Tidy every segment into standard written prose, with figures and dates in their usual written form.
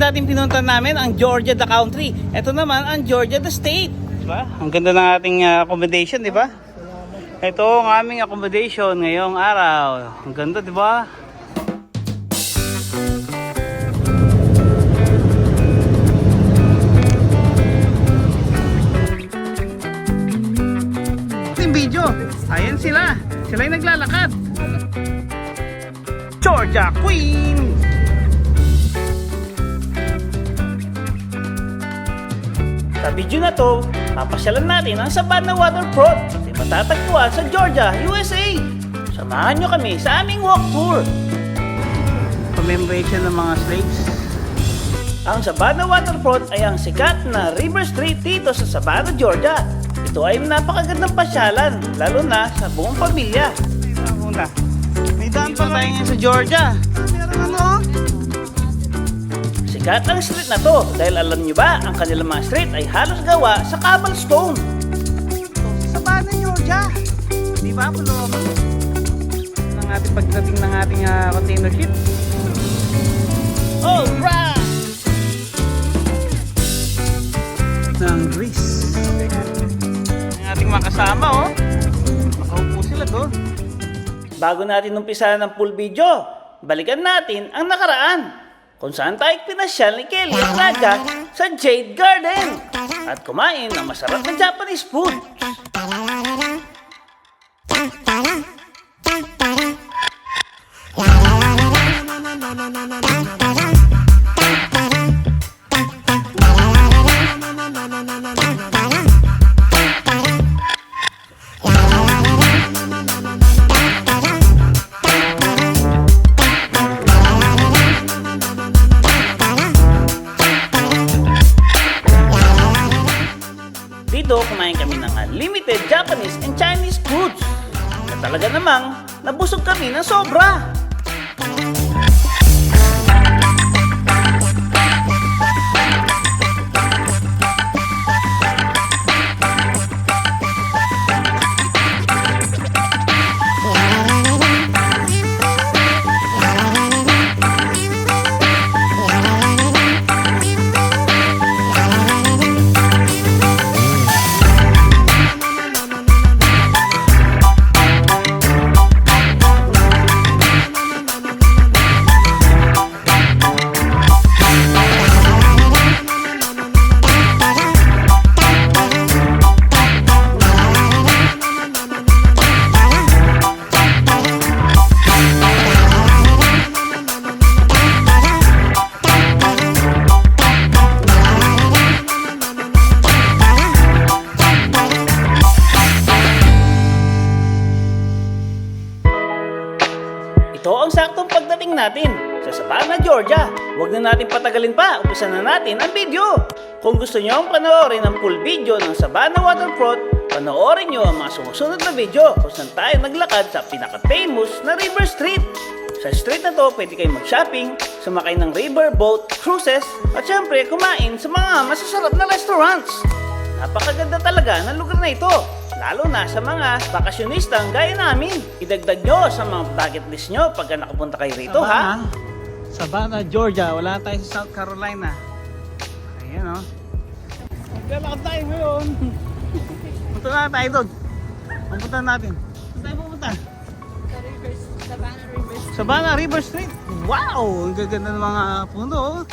Dating pinuntan namin ang Georgia the country. Ito naman ang Georgia the state. Diba? Ang ganda ng ating accommodation, di ba? Ito ang aming accommodation ngayong araw. Ang ganda, di ba? Yung video. Ayan sila. Sila yung naglalakad. Georgia Queen! Sa video na to, papasyalan natin ang Savannah Waterfront at matatagpuan sa Georgia, USA. Samahan nyo kami sa aming walk tour. Commemoration ng mga slaves. Ang Savannah Waterfront ay ang sikat na river street dito sa Savannah, Georgia. Ito ay napakagandang pasyalan, lalo na sa buong pamilya. May daan pa tayo ngayon sa Georgia. Meron ano? Sikat ang street na to dahil alam nyo ba, ang kanilang mga street ay halos gawa sa cobblestone. Sa Savannah, Georgia. Di ba? Pulo ng ating pagdating ng ating container ship. Alright! Ng Greece. Ang ating mga kasama, oh. Nakaupo sila doon. Bago natin umpisahan ng full video, balikan natin ang nakaraan. Kung saan tayo pinasyal ni Kelly at Raja sa Jade Garden at kumain ng masarap na Japanese food. Dito, kumain kami ng unlimited Japanese and Chinese foods. Na talaga namang nabusog kami ng sobra. Ito ang saktong pagdating natin sa Savannah, Georgia. Huwag na natin patagalin pa, umpisa na natin ang video. Kung gusto nyo ang panoorin ang full video ng Savannah Waterfront, panoorin nyo ang mga sumusunod na video kung saan tayo naglakad sa pinaka-famous na river street. Sa street na to, pwede kayong mag-shopping, sumakay ng river boat, cruises, at syempre kumain sa mga masasarap na restaurants. Napakaganda talaga ng lugar na ito. Lalo na sa mga bakasyonistang gaya namin. Idagdag nyo sa mga bucket list nyo pagka nakapunta kayo rito, ha? Savannah, Georgia. Wala tayo sa South Carolina. Ayan, o. Maglalakad tayo ngayon. Punta na tayo doon. Punta natin. Saan tayo pupunta? Savannah River Street. Wow! Ang gaganda ng mga puno, oh.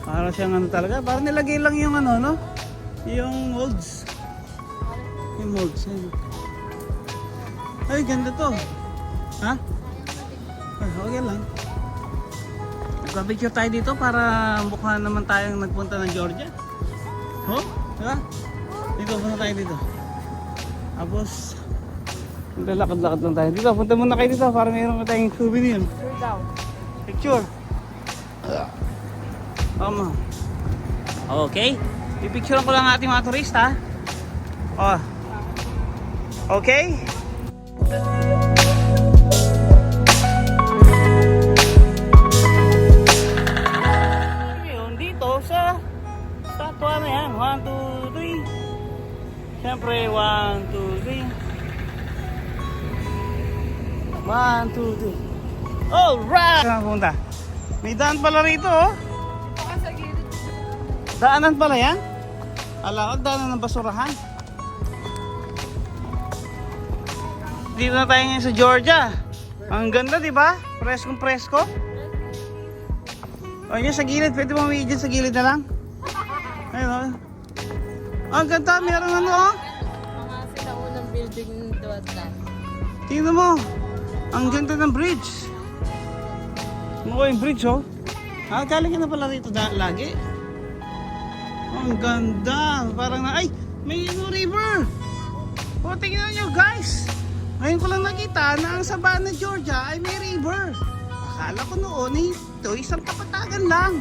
Parang siyang ano talaga. Parang nilagay lang yung ano, no? Yung molds. Yung molds. Ay, ganda to. Ha? Ay, okay lang. Nagpapicture tayo dito para mukha naman tayong nagpunta ng Georgia. Oh, diba? Dito, punta tayo dito. Tapos, maglalakad-lakad lang tayo. Dito, punta muna kayo dito para mayroon tayong souvenir. Picture. Tama. Okay. Pipicturean ko lang ating mga turista. Oh. Okay? Ngayon dito sa statwa na yan. 1, 2, 3. Siyempre 1, 2, 3. 1, 2, 3. Alright! Saan punta? May daan pala rito, oh. Daanan pala yan? Ala ko, daanan ng basurahan. Dito na tayo ngayon sa Georgia. Ang ganda, di ba? Preskong presko. O yun, sa gilid. Pwede mo may dyan sa gilid na lang. Ayun, oh. Ang ganda, meron ano, oh. Mga sinaunang building doon na. Tingnan mo. Ang ganda ng bridge. Ano yung bridge, oh? Galing ka na pala rito lagi. Ang ganda. Parang na, ay, may river. O, tingnan nyo, guys. Ngayon ko lang nakita na ang Savannah, Georgia ay may river. Akala ko noon ito isang kapatagan lang.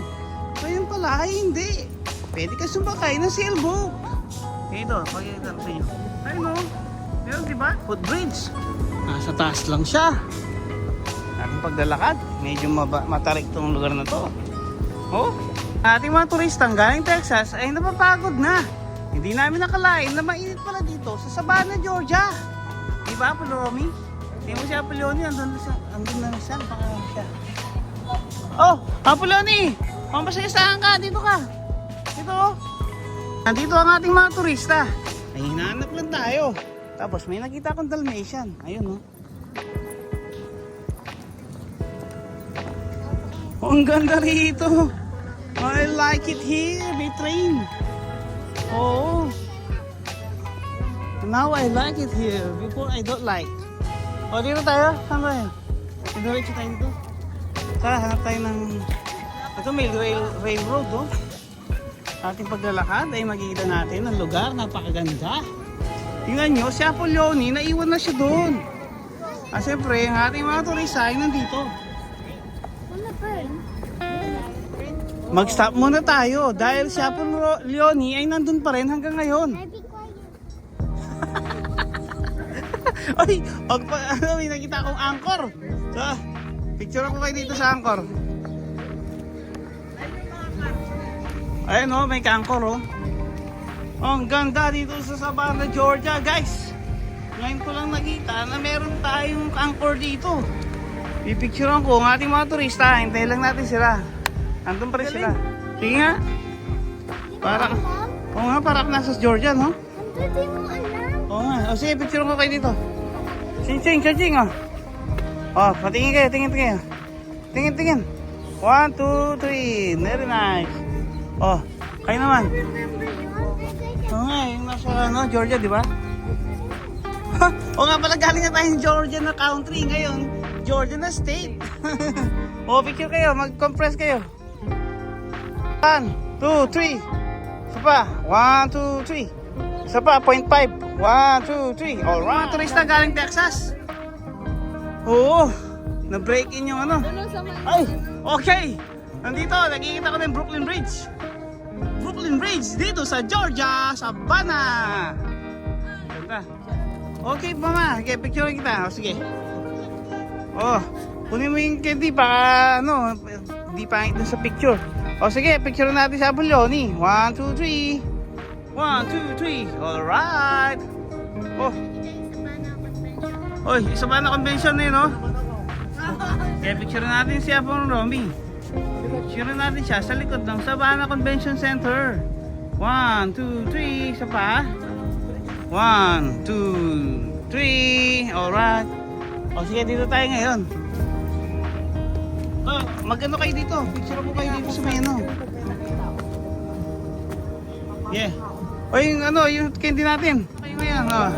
Ngayon pala ay hindi. Pwede ka sumakay ng sailboat. Ito, pagkita ko sa inyo. Ayun, oh. Meron, diba? Footbridge. Nasa taas lang siya. Ating paglalakad, medyo matarik tong lugar na to. Oh, ating mga turistang galing Texas ay napapagod na. Hindi namin nakalain na mainit pala dito sa Savannah, Georgia. Diba, Apollomi? Tingnan mo si Apolloni, andun na siya, napakarami siya. Oh, Apolloni! Mapasayasahan ka, dito ka. Dito, oh. Nandito ang ating mga turista. Ay, hinahanap lang tayo. Tapos may nakita akong Dalmatian. Ayun, oh. Ang ganda rito. I like it here. May train. Oo. Now I like it here. Before I don't like. O, dito tayo. Saan tayo? Diretso tayo dito. Tara, hanap tayo ng... Ito may railroad, oh. Ating paglalakad ay makikita natin ang lugar. Napakaganda. Tingnan nyo, si Apolloni, naiwan na siya doon. Siyempre, ang ating mga turista ay nandito. Mag-stop muna tayo dahil si Apolloni ay nandun pa rin hanggang ngayon. Ay, may nakita akong anchor. So, picture ako kayo dito sa anchor. Ayun, oh, may anchor, oh. Ang ganda dito sa Savannah, Georgia, guys. Ngayon ko lang nakita na meron tayong anchor dito. Pipicturean ko ang ating mga turista. Hintayin lang natin sila. Andun pa rin sila. Sige nga. Parang, oo nga, parang nasa Georgia, no? Hindi mo alam. Oo nga. O sige, picturean ko kayo dito. Ching, oh. Oh, patingin kayo, tingin. Tingin. 1, 2, 3. Very nice. Oh, kayo naman. Oo nga, yung nasa Georgia, di ba? O nga pala, galing na tayong Georgia na country. Ngayon, Georgia na state. O, picture kayo, mag-compress kayo. 1, 2, 3. Isa pa. 1, 2, 3. Isa pa, 0.5. 1, 2, 3. Alright, turista galing Texas. Oo, na-break in yung ano. Ay, okay. Nandito, nakikita ko na yung Brooklyn Bridge. Brooklyn Bridge dito sa Georgia, Savannah. Ganda. Okay, mama. Okay, picture kita. O, sige. Oh, kunin mo yung candy baka ano, di pangit dun sa picture. O, sige, picture natin sa Apolloni. 1, 2, 3. 1, 2, 3. Alright. Oh. Oy, Savannah Convention na yun, oh. Kaya picture natin si Apolloni. Picture natin siya sa likod ng Savannah Convention Center. 1, 2, 3. Isa pa. 1, 2, 3. Alright. O sige, dito tayo ngayon. Oh, magano kayo dito. Picture mo kayo dito sa may ano. Yeah. O yung candy natin. Okay ngayon, oh.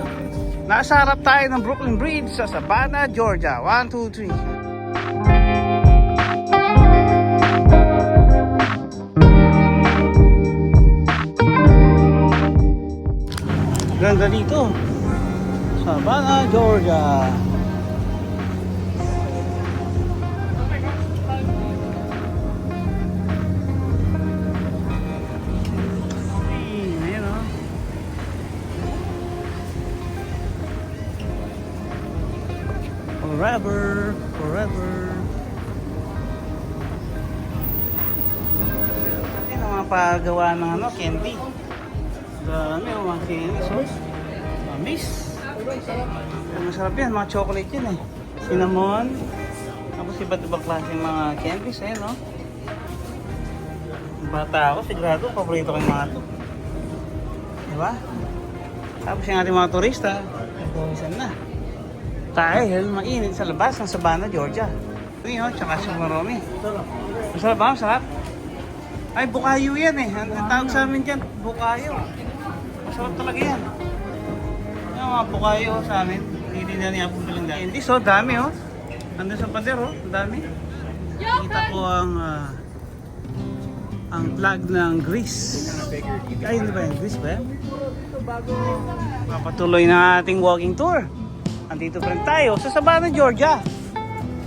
Nasa harap tayo ng Brooklyn Bridge sa Savannah, Georgia. 1, 2, 3. Ganda dito. Savannah, Georgia. Ayan, oh. Forever, forever. Ayan ang mga pagawa ng ano, candy. Dami ang mga candy sauce. Mamis. Masarap yan, mga chocolate yan eh. Cinnamon. Tapos iba't ibang klaseng mga candies, ayun, no? Bata ako, sigurado, paborito ko yung mga to. Diba? Tapos yung ating mga turista, nagpawisan na. Dahil mainit sa labas ng Savannah, Georgia. Ito yun, tsaka sa Marami. Masarap ba? Masarap? Ay, bukayo yan eh. Ang tawag sa amin dyan, bukayo. Masarap talaga yan. Yung mga bukayo sa amin, hindi na niya pong bilang dahil. Hindi, so dami oh. Nandun sa pader oh, ang dami. Kita ko ang flag ng Greece. Ay, hindi ba yan? Greece ba yan? Papatuloy na ating walking tour. Andito pa rin tayo sa Savannah, Georgia.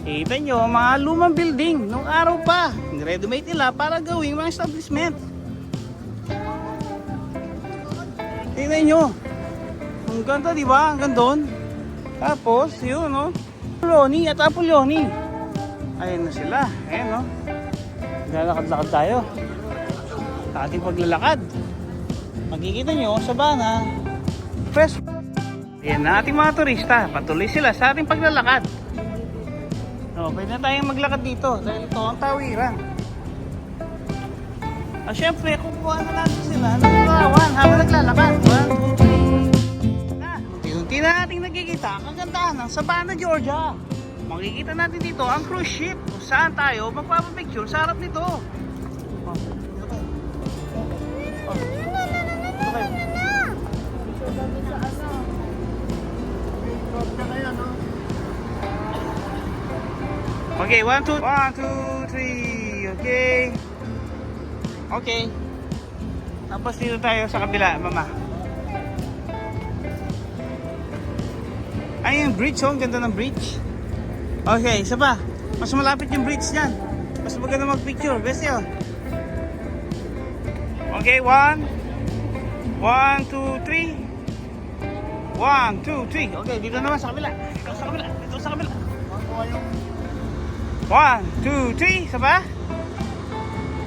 Kita nyo, mga lumang building nung araw pa. Ready-made nila para gawing mga establishment. Tingnan nyo. Ang ganda, di ba? Ang gandon. Tapos, yun, no? Loni at Apoloni. Ayan na sila. Ayan, no? Lalakad-lakad tayo. Sa ating paglalakad. Makikita nyo, Savannah, fresh. Ayan na ating mga turista. Patuloy sila sa ating paglalakad. So, pwede na tayong maglakad dito dahil ito ang tawiran. Syempre, kukuha na natin sila ng larawan habang naglalakad. 1, 2, 3. Unti-unti na natin nakikita ang kagandahan ng Savannah, Georgia. Makikita natin dito ang cruise ship kung saan tayo magpapapicture sa harap nito. Okay, 1, 2, 3. Okay. Okay. Tapos dito tayo sa kabila, mama. Ay, yung bridge, oh. Ang ganda ng bridge. Okay, isa pa. Mas malapit yung bridge niyan. Mas maganda mag-picture. Best yun. Okay, 1, 2, 3. 1, 2, 3. Okay, dito naman sa kabila. Dito sa kabila. Dito sa kabila. 1, 2, 3. Isa pa?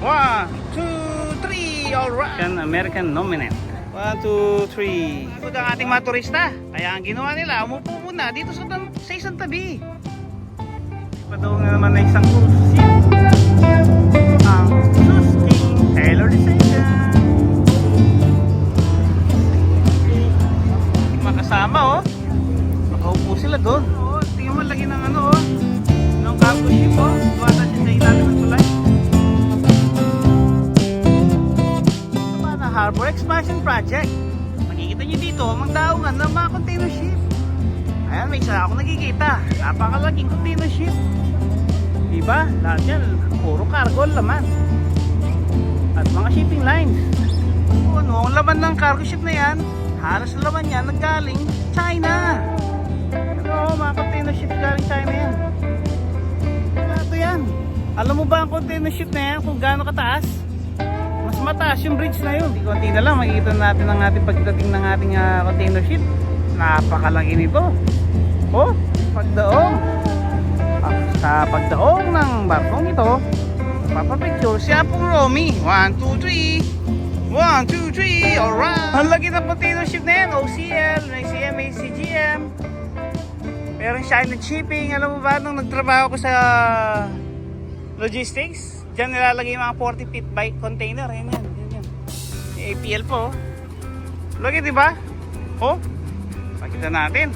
1, 2, 3. Alright. American nominate. 1, 2, 3. Pagod ang ating mga turista. Kaya ang ginawa nila, umupo muna dito sa isang tabi. Padaw na naman na isang cruise ship. Ang Cruise King Taylor Decision. Mga kasama oh. Nakaupo sila doon. Oh, tingnan mo lagi ng ano oh. Ng cargo ship oh. Duwata siya sa ilalim ng tulay. Harbor Expansion Project. Makikita nyo dito ang daungan ng mga container ship. Ayan, may isa ako nakikita. Napakalaking container ship. Diba? Lahat yan, puro cargo laman. At mga shipping lines. Ano, ang laman ng cargo ship na yan, halos laman yan nanggaling China. Ano, mga container ship galing China yan. Lahat yan. Alam mo ba ang container ship na yan kung gaano kataas? Mas mataas yung bridge na yun. Konti na lang, makikita natin ang ating pagdating ng ating container ship. Napakalaki nito. Oh, pagdaong. Sa pagdaong ng barkong ito, papapicture si Apong Romy. 1, 2, 3. 1, 2, 3. Alright. Ang laki ng container ship na yan. OCL, may CMA, CGM. Meron China Shipping. Alam mo ba, nung nagtrabaho ko sa logistics, diyan nilalagay yung mga 40 feet bike container. Ayan yan. May APL po. Lagi diba? Oh, pakita natin.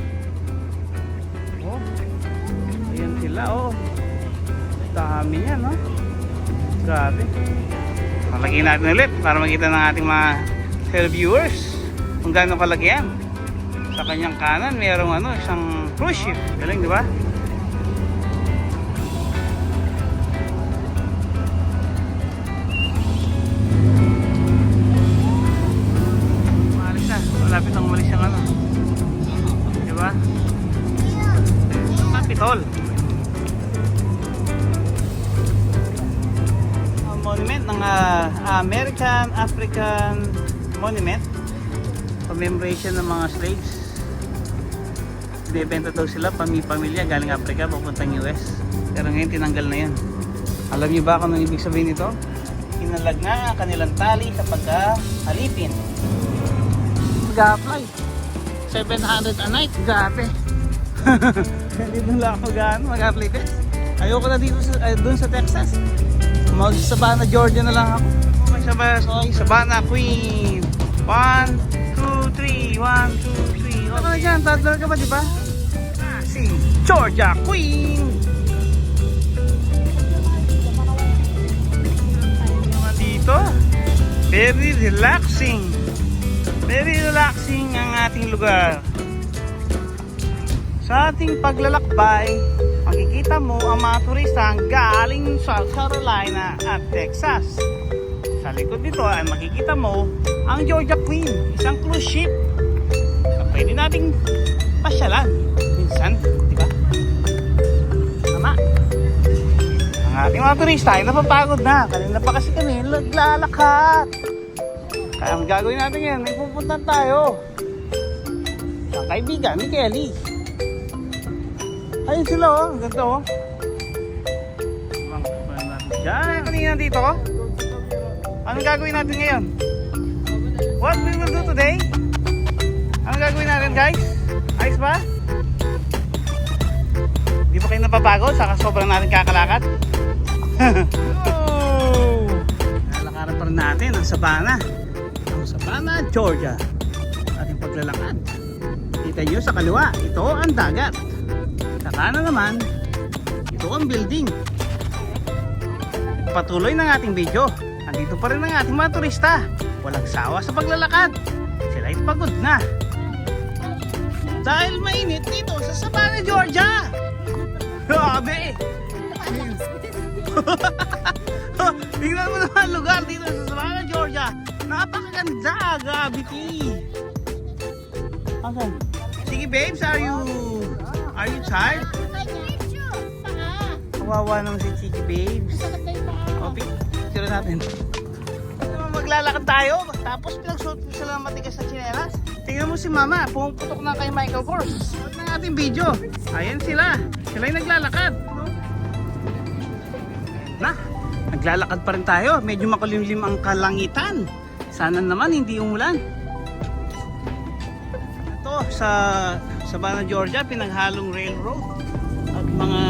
Oh, ayan sila oh. Dami yan oh. Grabe. Palagay natin ulit para makita ng ating mga viewers kung gaano kalaki yan. Sa kanyang kanan mayroong ano, isang cruise ship. Galing diba? Malapit ang umalis yung ano. Diba? Capitol. Ang monument ng American African Monument. Commemoration ng mga slaves. Binibenta daw sila pamilya galing Africa papuntang US. Pero ngayon tinanggal na yan. Alam niyo ba kung anong ibig sabihin nito? Inalag na ang kanilang tali sa pagkahalipin. Mag-apply 700 a night. Grabe. Dito lang ako mag-apply test. Ayoko na dito sa, doon sa Texas. Mag Savannah, Georgia na lang ako. Savannah Queen. 1, 2, 3. 1, 2, 3. Ano na dyan? Toddler ka ba, di ba? Si Georgia Queen. Dito. Very relaxing. Very relaxing ang ating lugar. Sa ating paglalakbay, makikita mo ang mga turista galing South Carolina at Texas. Sa likod nito ay makikita mo ang Georgia Queen, isang cruise ship na pwede nating pasyalan minsan, di ba? Tama. Ang ating mga turista ay napapagod na. Kanina pa kasi kami naglalakad. Kaya ang gagawin natin ngayon, may pupuntan tayo sa kaibigan ni Kelly. Ayun sila oh, ang ganda oh. Diyan, kanina dito oh. Anong gagawin natin ngayon? What we will do today? Anong gagawin natin guys? Ayos ba? Di ba kayo napapagod? Saka sobrang natin kakalakad? Oh! Lalakaran pa rin natin ang Savannah. Ang Savannah, Georgia. Ating paglalakad. Kita nyo sa kaliwa, ito ang dagat. Sa kanan naman, ito ang building. Patuloy ng ating video. Andito pa rin ang ating mga turista. Walang sawa sa paglalakad. Sila ay pagod na. Dahil mainit dito sa Savannah, Georgia. Grabe! Tingnan mo naman ang lugar dito sa Savannah, Georgia. Napakaganda. Grabe ti. Okay. Sige babes, are you tired? Kawawa naman si Chiki babes. Okay, picture natin. Maglalakad tayo, tapos pinagsuot mo sila ng matigas na tsinelas. Tingnan mo si mama, pumuputok na kay Michael Kors. Huwag na ating video. Ayan sila. Sila yung naglalakad. Na, naglalakad pa rin tayo. Medyo makulimlim ang kalangitan. Sana naman hindi umulan. Ito sa Savannah, Georgia, pinaghalong railroad at mga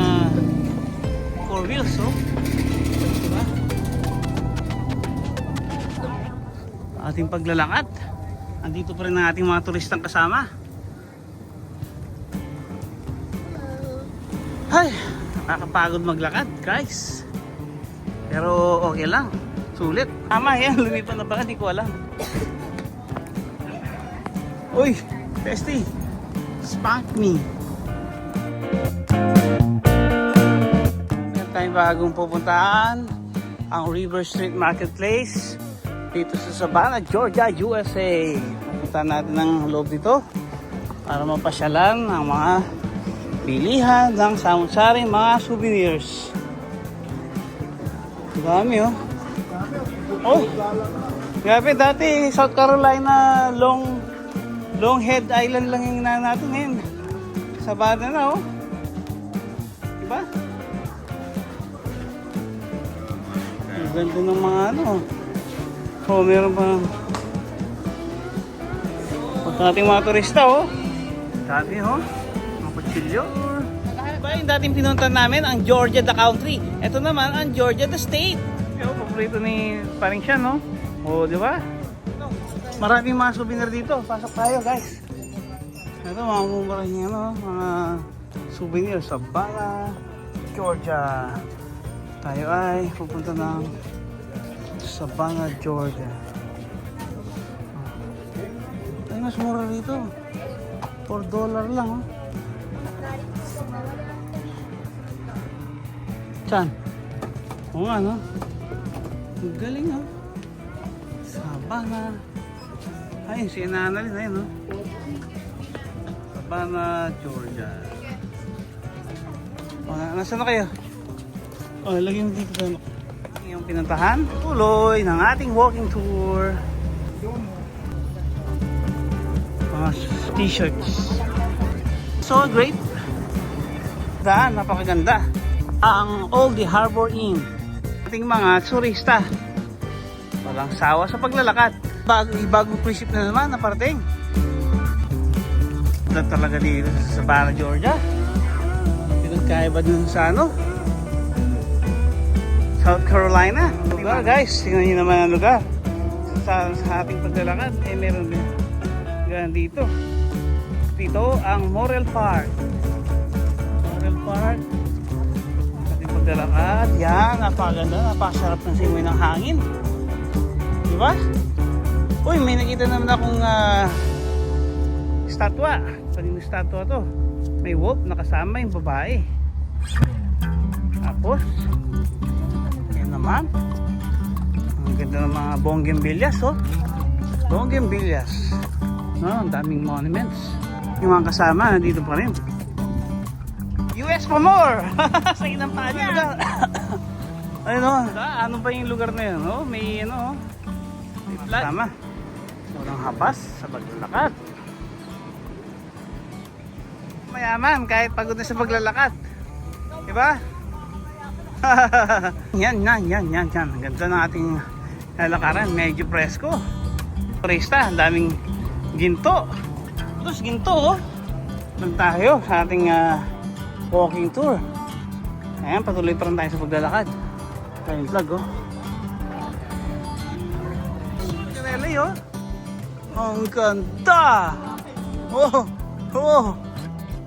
4 wheels, oh. Diba? Ating paglalakad. Andito pa rin ang ating mga turistang kasama. Ay, nakakapagod maglakad, guys. Pero okay lang. Sulit. Tama yan, lumipan na pala, di ko alam. Uy, bestie. Spank me. Meron tayong bagong pupuntahan. Ang River Street Marketplace. Dito sa Savannah, Georgia, USA. Pupuntahan natin ang loob dito para mapasyalan ang mga bilihan ng samut-saring mga souvenirs. Dami oh. Oh, grabe, dati South Carolina Longhead Island lang yung natin ngayon. Savannah na oh. Diba? Ang ganda ng mga ano. Oh, meron pa ating mga turista oh. Dati oh. Mga kutsilyo. Diba yung dating pinuntan namin ang Georgia the country. Ito naman ang Georgia the state. Yung paborito ni paring siya no. Oh, di ba? Maraming mga souvenir dito. Pasok tayo, guys. Ito mga mumurahing ano, mga souvenir sa Savannah, Georgia. Tayo ay pupunta ng Savannah, Georgia. Ay, mas mura rito. $4 lang, oh. Saan? Oo nga, no? Ang galing, oh. Savannah. Ayun, si Nanalyn, ayun, no? Savannah, Georgia. Nasaan na kayo? Oh, lagyan mo dito tayo. Yung pinuntahan, tuloy ng ating walking tour. Mga t-shirts. So great. Daan, napakaganda. Ang Oldie Harbor Inn. Ating mga turista. Walang sawa sa paglalakad. Bagong cruise ship na naman na parating. Ito talaga dito sa Savannah, Georgia. Pinagkaiba dun sa ano? South Carolina. Lugar guys, tingnan nyo naman ang lugar. Sa ating paglalakad, meron din. Ganyan dito. Dito ang Morel Park. Morel Park. Ating paglalakad. Yan, napakaganda. Napakasarap ng simoy ng hangin. Diba? Uy, may nakita naman akong statwa. Kaninong statwa to? May wolf nakasama yung babae. Tapos, yan naman. Ang ganda ng mga bougainvilleas, oh. Bougainvilleas. No, ang daming monuments. Yung mga kasama, nandito pa rin. US for more! Sa inang pa niya. Ano ba yung lugar na yun? Oh? May ano, may flat. Kasama. Walang habas sa paglalakad. Mayaman kahit pagod na sa paglalakad. Diba? yan. Ang ganda ng ating lalakaran. Medyo presko. Turista, ang daming ginto. Tapos ginto, oh. Doon tayo sa ating walking tour. Ayan, patuloy pa rin tayo sa paglalakad. Ito yung vlog, oh. Kanelay, oh. Ang ganda! Oh!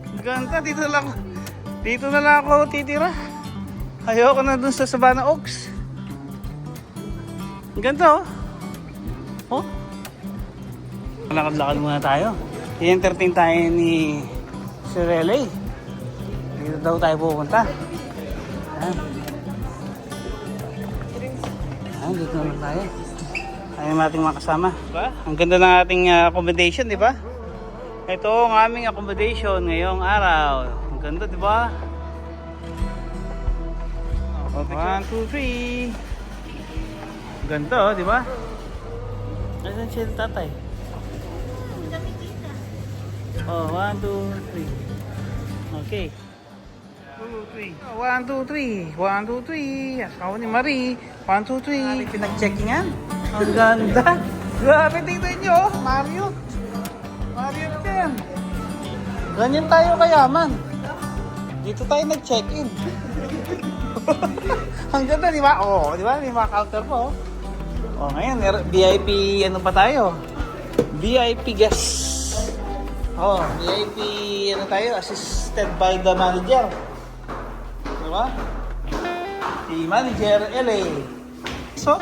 Ang ganda, dito na lang ako titira. Ayoko na dun sa Savannah Oaks. Ang ganda, oh. Oh. Lakad-lakad muna tayo. I-entertain tayo ni Sir LA. Dito daw tayo pupunta. Ayan. Ayan, dito na tayo. Ayan ang ating mga kasama. Diba? Ang ganda ng ating accommodation, di ba? Ito ang aming accommodation ngayong araw. Ang ganda, di ba? 1, 2, 3. Ganda, oh, di ba? Nasaan siya yung tatay? Oh, 1, 2, 3. Okay. 2, 3. 1, 2, 3. 1, 2, 3. Asawa ni Marie. 1, 2, 3. Pinag-checkingan. Ang ganda. Grabe, tingnan nyo. Marriott. Marriott yan. Ganyan tayo kayaman. Dito tayo nag-check-in. Ang ganda, di ba? Oh, di ba? May mga counter po. Oh, ngayon, VIP, ano pa tayo? VIP guest. Oh, VIP, ano tayo? Assisted by the manager. Di ba? Si Manager LA. So,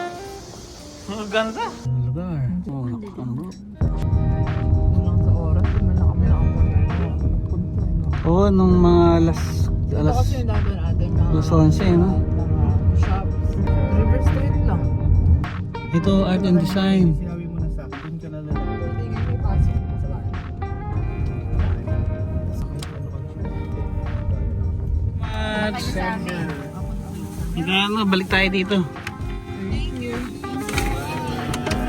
ang ganda. Lugar. Oh, nakakamba. Sa oras, naman na kami nakapunta. Oo, nung mga Ito kasi yung dati natin mga alas 11, no? mga shops. River Street lang. Ito, art and design. Sinabi mo na sa akin ka na lang. Hindi nga may pasok sa bahay. Ano, balik tayo dito. Thank you.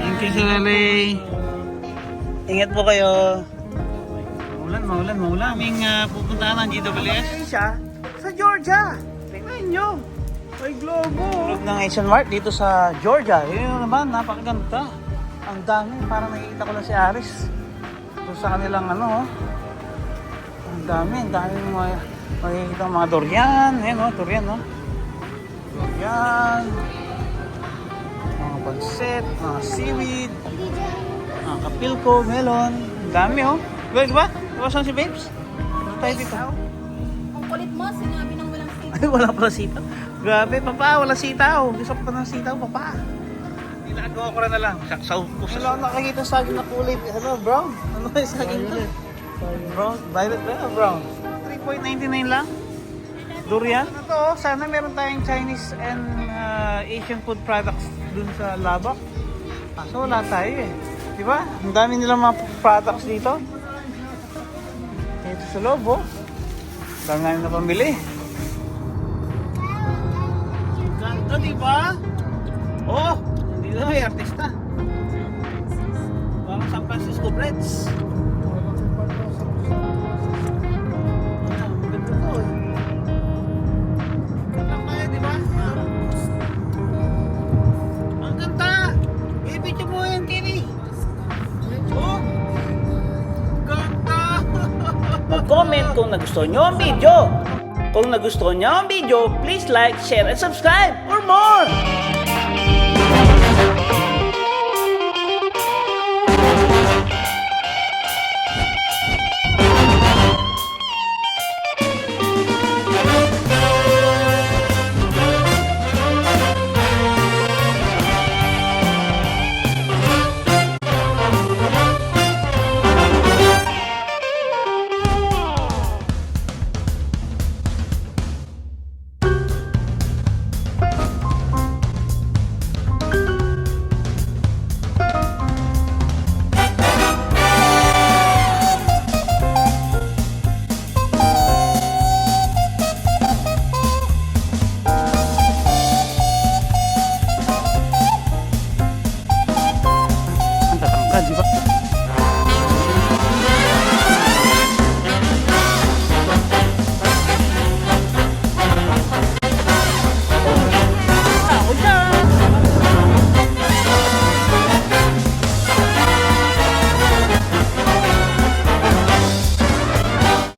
Thank you, Sir LA. Ingat po kayo. Maulan. Aming pupuntahan ng GWS. Siya sa Georgia. Tingnan nyo. May globo. Tulog ng Asian Mart dito sa Georgia. Yun naman, napakaganda. Ang dami. Parang nakikita ko lang si Aris. Doon sa kanilang ano. Ang dami makikita mga durian. Ayan o, durian o. Durian. Mga pansit, mga seaweed. Mga kapilko, melon. Ang dami o. Diba? Diba saan si Babes? Diba tayo dito? Ang kulit mo, sinabi ng walang sitaw. Ay, wala pala sitaw. Grabe, papa, wala sitaw. Gusto ko pa ng sitaw, papa. Ginagawa ko na lang. Saksaw ko sa... Wala akong nakakita sa saging na kulay. Ano, brown? Ano ba yung saging to? Brown? Violet ba? Brown? 3.99 lang. Durian. Ano to? Sana meron tayong Chinese and Asian food products dun sa Labak. Kaso wala tayo eh. Diba? Ang dami nilang mga products dito. Dito sa loob, oh. Dami namin na pamili. Ganda, diba? Oh! Dito may artista. Parang San Francisco Breads. Ganda to eh. Ganda kaya, diba? Ang ganda! I-video mo yan, Kenny. Oh! Ganda! Mag-comment kung nagustuhan nyo ang video. Kung nagustuhan niyo ang video, please like, share, and subscribe for more! Ang tatangkad, di ba?